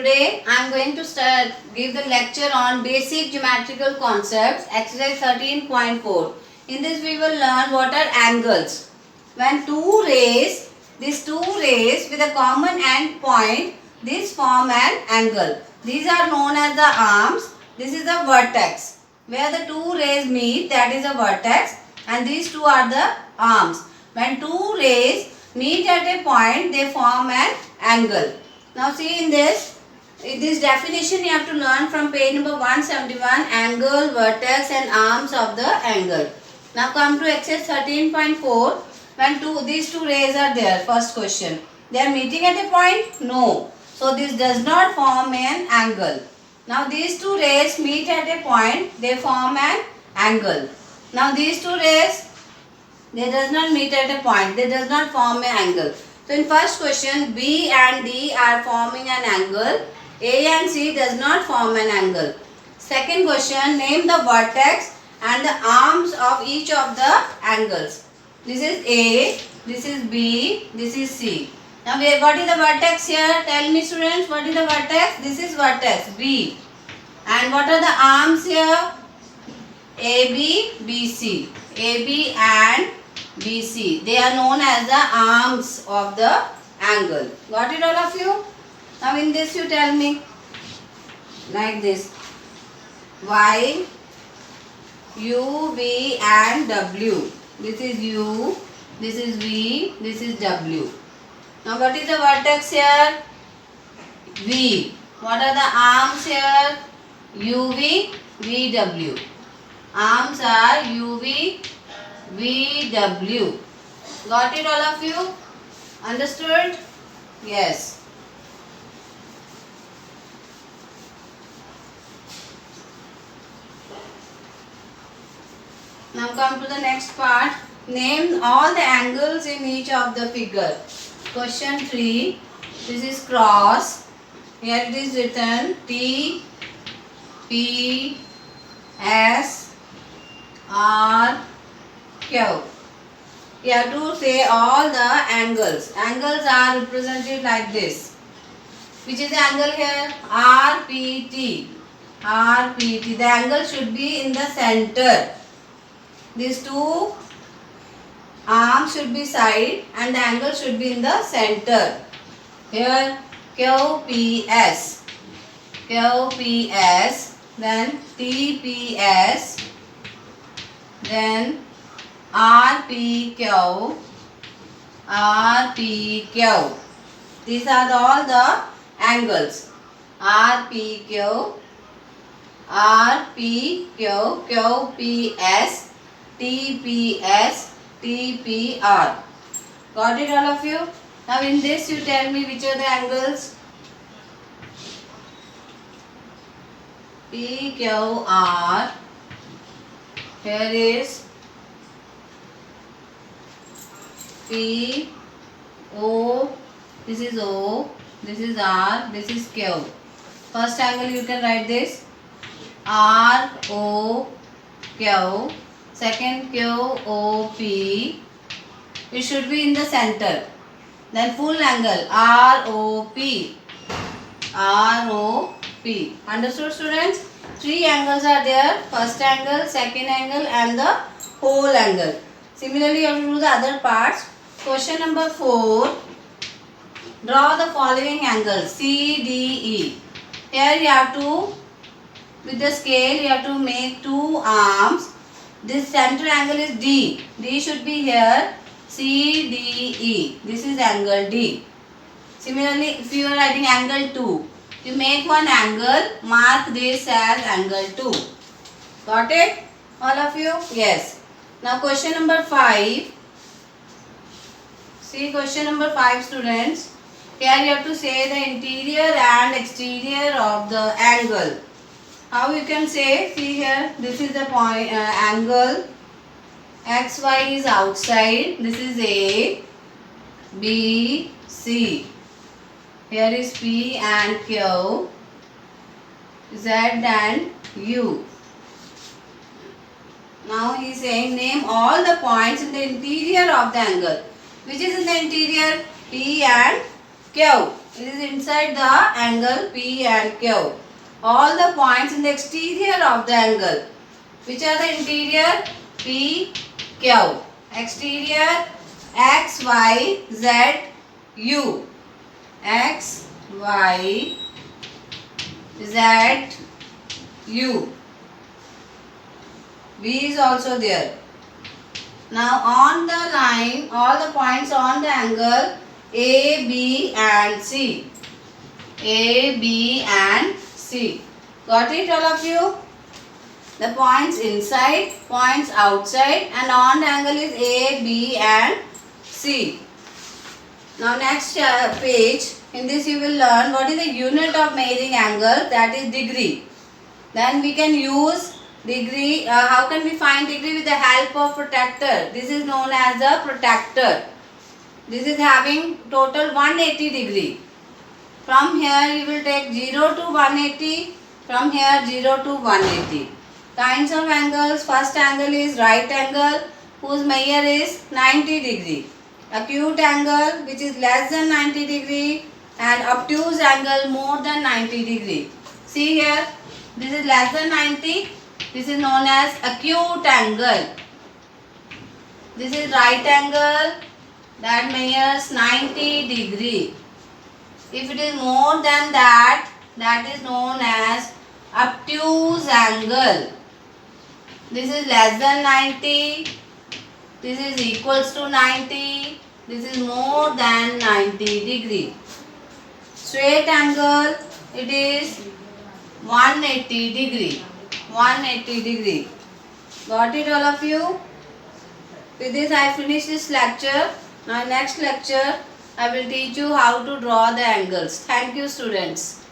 Today I am going to give the lecture on basic geometrical concepts, exercise 13.4. In this we will learn what are angles. When these two rays with a common end point, this form an angle. These are known as the arms. This is the vertex. Where the two rays meet, that is a vertex, and these two are the arms. When two rays meet at a point, they form an angle. Now see in this definition you have to learn from page number 171, angle, vertex and arms of the angle. Now come to exercise 13.4. When these two rays are there, first question, they are meeting at a point? No. So this does not form an angle. Now these two rays meet at a point, they form an angle. Now these two rays, they does not meet at a point, they does not form an angle. So in first question, B and D are forming an angle. A and C does not form an angle. Second question, name the vertex and the arms of each of the angles. This is A, this is B, this is C. Now what is the vertex here? Tell me students, what is the vertex? This is vertex B. And what are the arms here? AB, BC. AB and BC. They are known as the arms of the angle. Got it all of you? Now in this you tell me like this. Y, U, V and W. This is U, this is V, this is W. Now what is the vertex here? V. What are the arms here? UV, VW. Arms are UV, VW. Got it all of you? Understood? Yes. Now come to the next part. Name all the angles in each of the figure. Question 3. This is cross. Here it is written T, P, S, R, Q. You have to say all the angles. Angles are represented like this. Which is the angle here? RPT. RPT. The angle should be in the center. These two arms should be side and the angle should be in the center. Here QPS, QPS, then TPS, then RPQ, RPQ. These are all the angles. RPQ, RPQ, QPS, TPS, TPR. Got it all of you? Now in this you tell me which are the angles. PQR. Here is P, O, this is O, this is R, this is Q. First angle you can write this R, O, Q. Second QOP. It should be in the center. Then full angle ROP. ROP. Understood students? Three angles are there. First angle, second angle and the whole angle. Similarly you have to do the other parts. Question number 4. Draw the following angles CDE. Here you have to, with the scale you have to make two arms. This center angle is D. D should be here. CDE. This is angle D. Similarly, if you are writing angle 2, you make one angle, mark this as angle 2. Got it? All of you? Yes. Now question number 5. See question number 5 students. Here you have to say the interior and exterior of the angle. How you can say? See here, this is the point angle. XY is outside. This is A, B, C. Here is P and Q, Z and U. Now he is saying name all the points in the interior of the angle. Which is in the interior? P and Q. It is inside the angle P and Q. All the points in the exterior of the angle. Which are the interior? P, Q. Exterior X, Y, Z, U. X, Y, Z, U. V is also there. Now on the line, all the points on the angle A, B and C. A, B and C. Got it all of you? The points inside, points outside, and on the angle is A, B and C. Now next page, in this you will learn what is the unit of measuring angle, that is degree. Then we can use degree, how can we find degree? With the help of protractor. This is known as a protractor. This is having total 180 degree. From here you will take 0 to 180, from here 0 to 180. Kinds of angles, first angle is right angle whose measure is 90 degree. Acute angle which is less than 90 degree, and obtuse angle more than 90 degree. See here, this is less than 90, this is known as acute angle. This is right angle that measures 90 degree. If it is more than that, that is known as obtuse angle. This is less than 90, this is equals to 90, this is more than 90 degree. Straight angle, it is 180 degree. 180 degree. Got it all of you? With this I finish this lecture. Now next lecture I will teach you how to draw the angles. Thank you students.